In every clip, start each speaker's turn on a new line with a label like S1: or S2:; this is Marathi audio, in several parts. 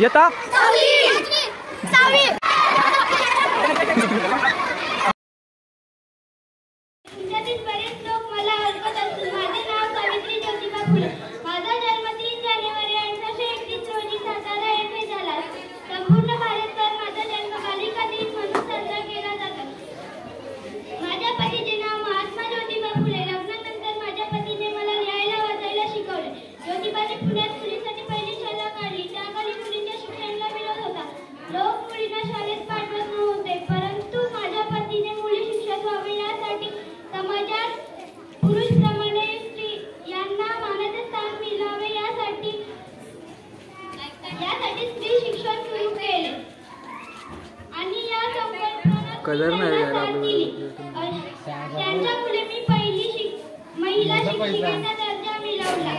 S1: येता कलर नाही
S2: त्यांच्यामुळे मी पहिली महिला शिक्षिकेचा दर्जा मिळवला.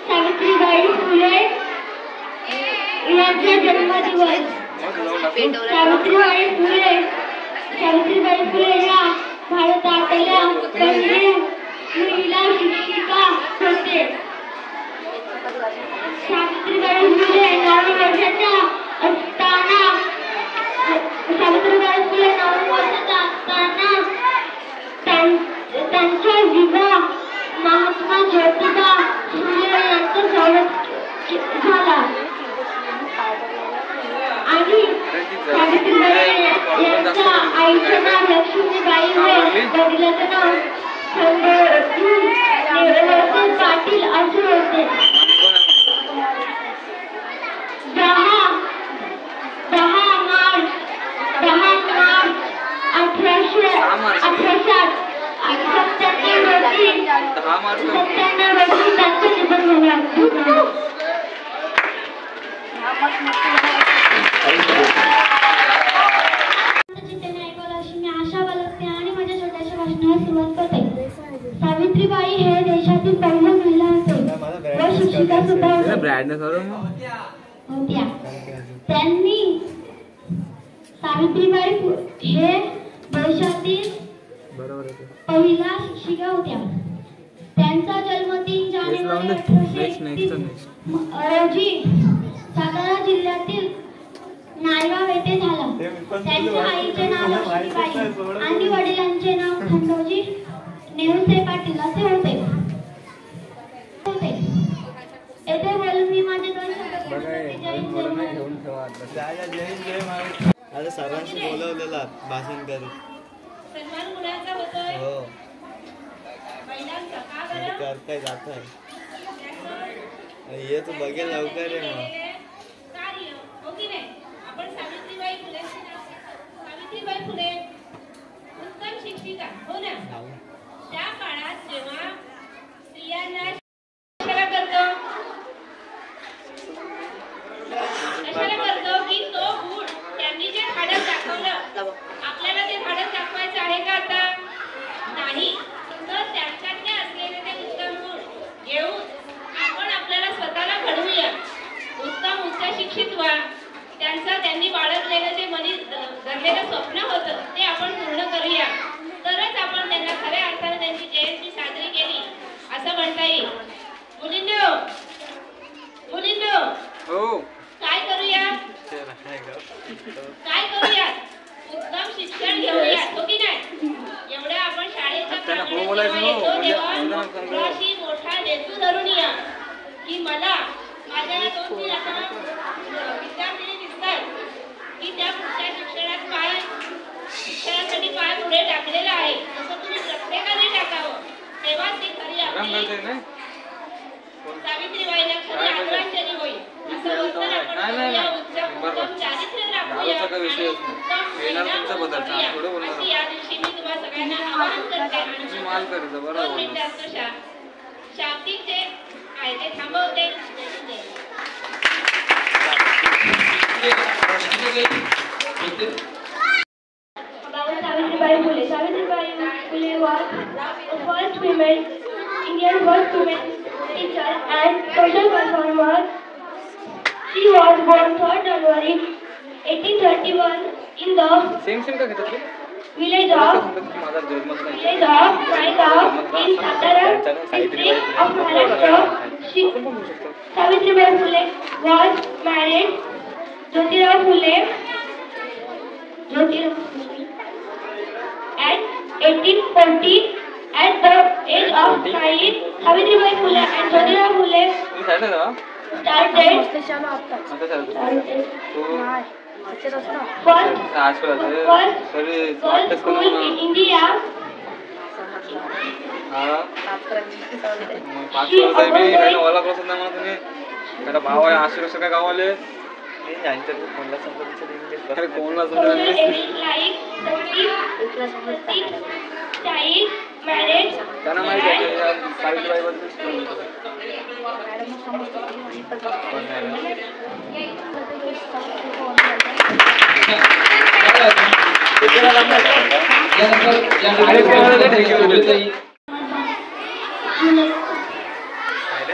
S2: सावित्रीबाई फुले यांचा जन्मदिवस. सावित्रीबाई फुले या भारतातल्या पहिल्या महिला शिक्षिका होते. सावित्रीबाई फुले 9 वर्षाच्या असताना त्यांचा विवाह महात्मा ज्योतिबा फुले यांच्यासोबत झाला आणि सावित्रीबाई यांच्या आईचे नाव लक्ष्मीबाई व वडिलांचे नाव पाटील असे होते. 10 मार्च 1897 रोजी त्यांचं निधन झालं. अशी मी आशा बाळगते आणि माझ्या छोट्याशा भाषणाला सुरुवात करते. सावित्रीबाई हे देशातील पहिल्या महिला होते व शिक्षिका सुद्धा होत्या. त्यांनी सावित्रीबाई हे देशातील पहिल्या शिक्षिका होत्या. त्यांचा जन्म 3 जानेवारी 1831 रोजी सातारा जिल्ह्यातील नायगाव येथे झाला. त्यांच्या आईचे नाव लक्ष्मीबाई आणि वडिलांचे नाव खंडोजी नेवसे पाटील असे होते. येथे बोलून मी माझे 2 शब्द
S3: अरे सर्वांशी बोलवलेला भाषण करू.
S2: सन्मान कुणाचा होतोय?
S3: हो
S2: महिलांचा का
S3: बरं करताय जात आहे ये तू बघेल लवकर आहे मग
S2: कार्य हो की नाही. आपण सावित्रीबाई फुले उत्तम शिक्षिका हो ना. त्या काळात जेव्हा स्त्रियांना कशाला करतो की तो गुण त्यांनी जे धाडस दाखवलं आपल्याला ते धाडस दाखवायचं आहे का आता नाही. तर त्यांच्याकडे असलेले ते उत्तम गुण घेऊन आपण आपल्याला स्वतःला घडवूया. उत्तम उच्च शिक्षित व्हा. त्यांनी बाळगलेलं जे मनी धरलेलं स्वप्न होतं ते आपण पूर्ण करूया. तरच आपण त्यांना खऱ्या अर्थाने त्यांची जयंती साजरी केली असं म्हणता येईल. मुलींनो काय करूया उत्तम शिक्षण घेऊया हो की नाही. एवढ्या आपण शाळेच्या थोडाशी मोठा हेतू धरून या की मला माझ्या 2-3 आता विद्यार्थी दिसतात की त्या पुढच्या शिक्षणासाठी पाय पुढे टाकलेला आहे. तसं तुम्ही प्रत्येकाने टाकावं तेव्हाच ती खरी आपली सावित्रीबाईला खरी आदरांजली होईल. असं बोलताना आपण उत्तम चारित्र्य राखूया आणि उत्तम अशी या दिवशी मी तुम्हाला सगळ्यांना आवाहन करते. शाब्दिक जे आहे ते थांबवते. Savitribai Phule. Savitribai Phule was the first Indian women teacher and social performer. She was born 3rd January 1831 in the village of Naigaon in Satara district of Maharashtra. Savitribai Phule was married Jyotirao Phule at 1840. At the age of 9, Savitribai Phule and Jyotirao Phule started first school in India. Child marriage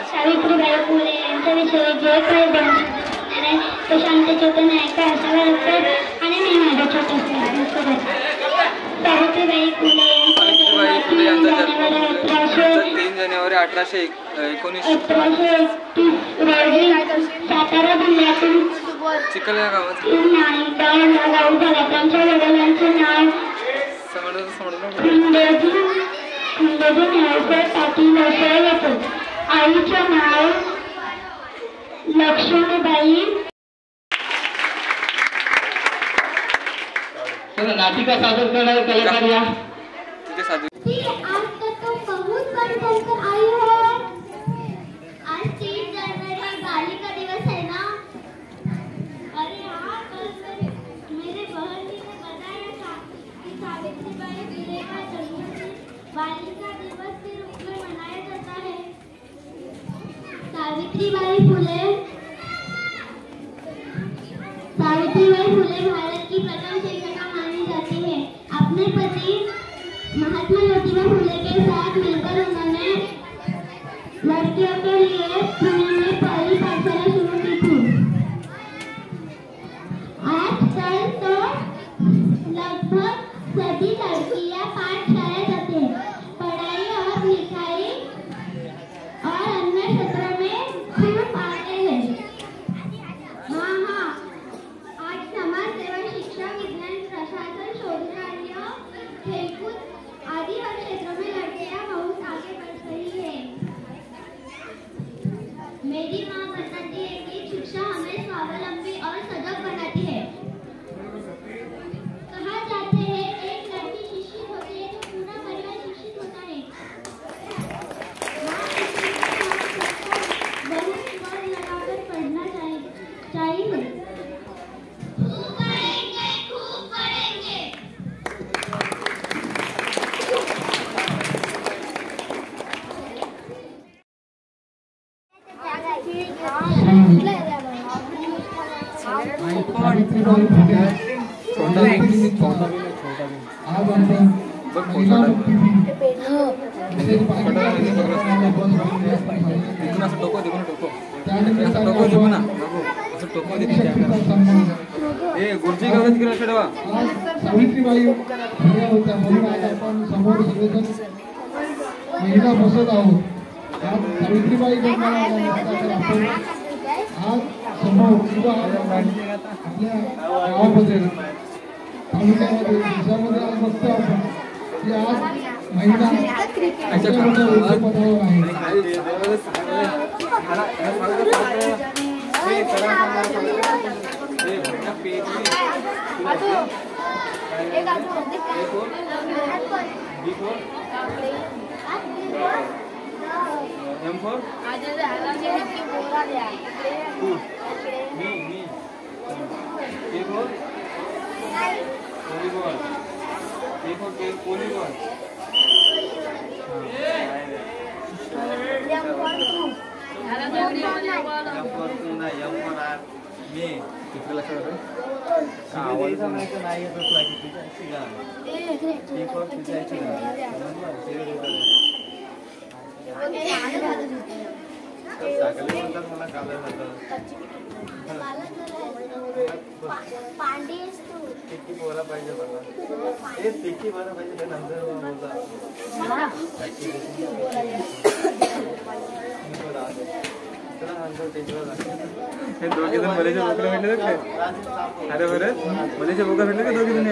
S2: Savitribai Phule यांच्याविषयी जे काही बनवणारे तो शांतचेतन नायका असावा लागतात आणि मी माझ्या छोट्या सावित्रीबाई फुले यांचा जन्म 3 जानेवारी 1819 रोजी सातारा जिल्ह्यातील चिखल या गावात झाला. त्यांच्या वडिलांचे नाव खंडोजी न्यायकर पाटील असे होते. आईचे नाव लक्ष्मीबाई.
S4: नाटिका सादर करणारे कलाकार या.
S5: आज तक तो बहुत बड़ी बनकर आई हो. आज 3 जनवरी बालिका दिवस है ना. अरे हाँ, कल मेरे बहन जी ने बताया था कि सावित्रीबाई फुले का जन्मदिन बालिका दिवस के रूप में मनाया जाता है. सावित्रीबाई फुले भारत की प्रथम शिक्षिका मानी जाती है. अपने पति महात्मा ज्योतिबा फुले के साथ मिलकर उन्होंने लड़कियों के लिए पुणे में पहली पाठशाला शुरू की थी. आजकल तो लगभग सभी लड़कियां पाठशाला जाती हैं. पढ़ाई और लिखाई और अन्य क्षेत्रों में खूब आगे हैं. हाँ, आज समाज सेवा, शिक्षा, विज्ञान, प्रशासन, शोध कार्य, खेलकूद आदि हर क्षेत्रों में लड़कियां बहुत आगे बढ़ रही है. मेरी माँ बताती है कि शिक्षा हमें स्वावलंबी और सजग बनाती है. कहा जाते हैं एक लड़की शिक्षित होती है तो पूरा परिवार शिक्षित होता है. बहुत मन लगाकर पढ़ना चाहिए. खूब पढ़ेंगे.
S4: सावित्रीबाई फुले होत्या म्हणून आज आपण समोर सगळेजण महिला बसत आहोत. सावित्रीबाई जन्माला आल्या नसता आपण आज समोर किंवा आपल्या गावामध्ये तालुक्यामध्ये देशामध्ये आज बघतो आपण की आज महिला पदावर आहे. पांडे
S3: टिक्की बोला पाहिजे मला. हे टिक्की बरं पाहिजे ते नंतर बोलता.
S1: हे दोघे जण मलेच्या बोकरा भेटले तर काय? अरे बरं मलेच्या बोकरा भेटले का दोघे जण?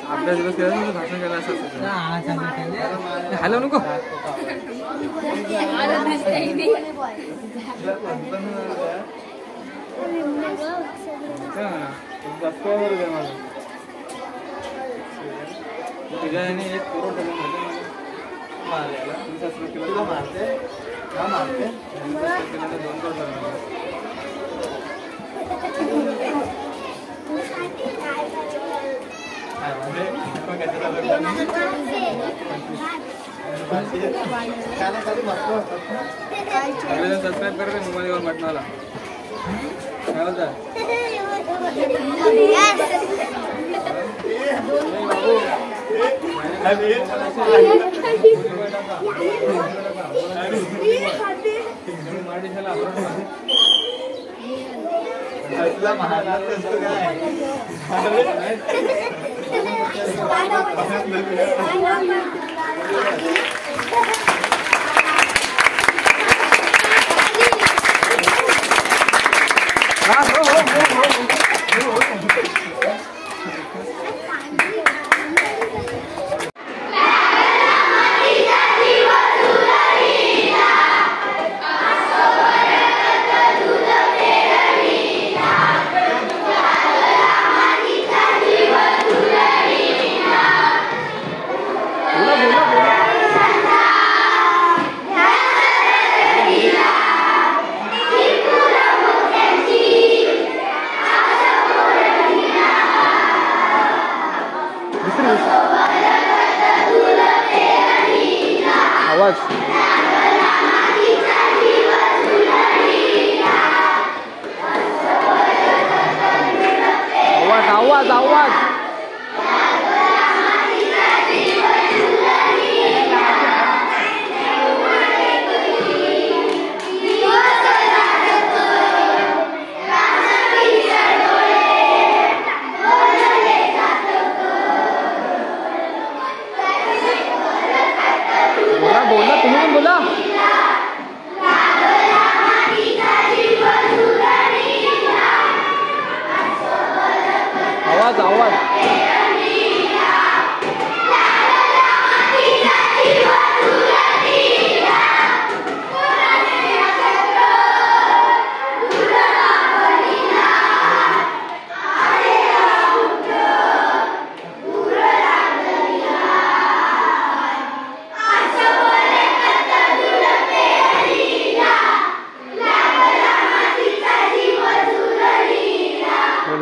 S1: आपल्या दिवस केला भाषण केला असं हॅलो नको तुझ्या एक करोड
S3: तुला मारते का मारते
S1: 2 करोड सबस्क्राईब करते मोबाईलवर म्हटणाला काय बोलता आवाज आवाज आवाज बोला तुम्ही पण बोला आवाज आवाज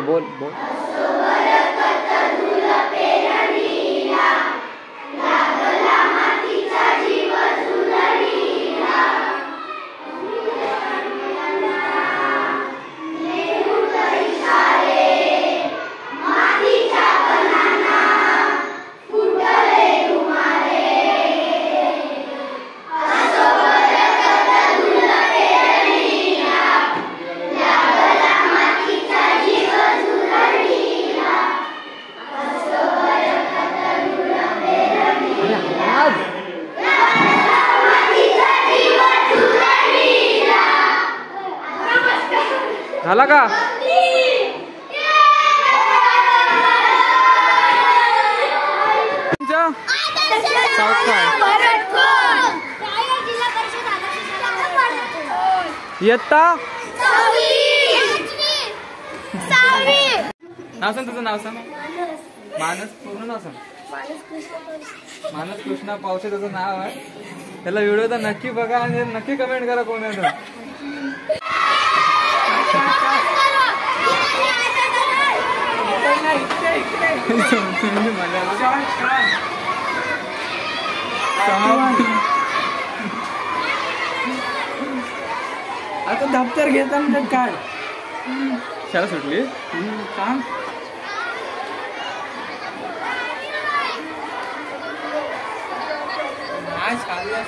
S1: बोल बोल झाला का इयत्ता नाव सांग तुझं नाव सांग मानस पूर्ण नाव सांग मानस कृष्णा पावसे त्याचं नाव आहे. त्याला व्हिडिओ तर नक्की बघा आणि नक्की कमेंट करा कोण आहे तो.
S6: आता दप्तर घेताना काढ.
S1: शाळा सुटली
S6: काम आज खाल्लं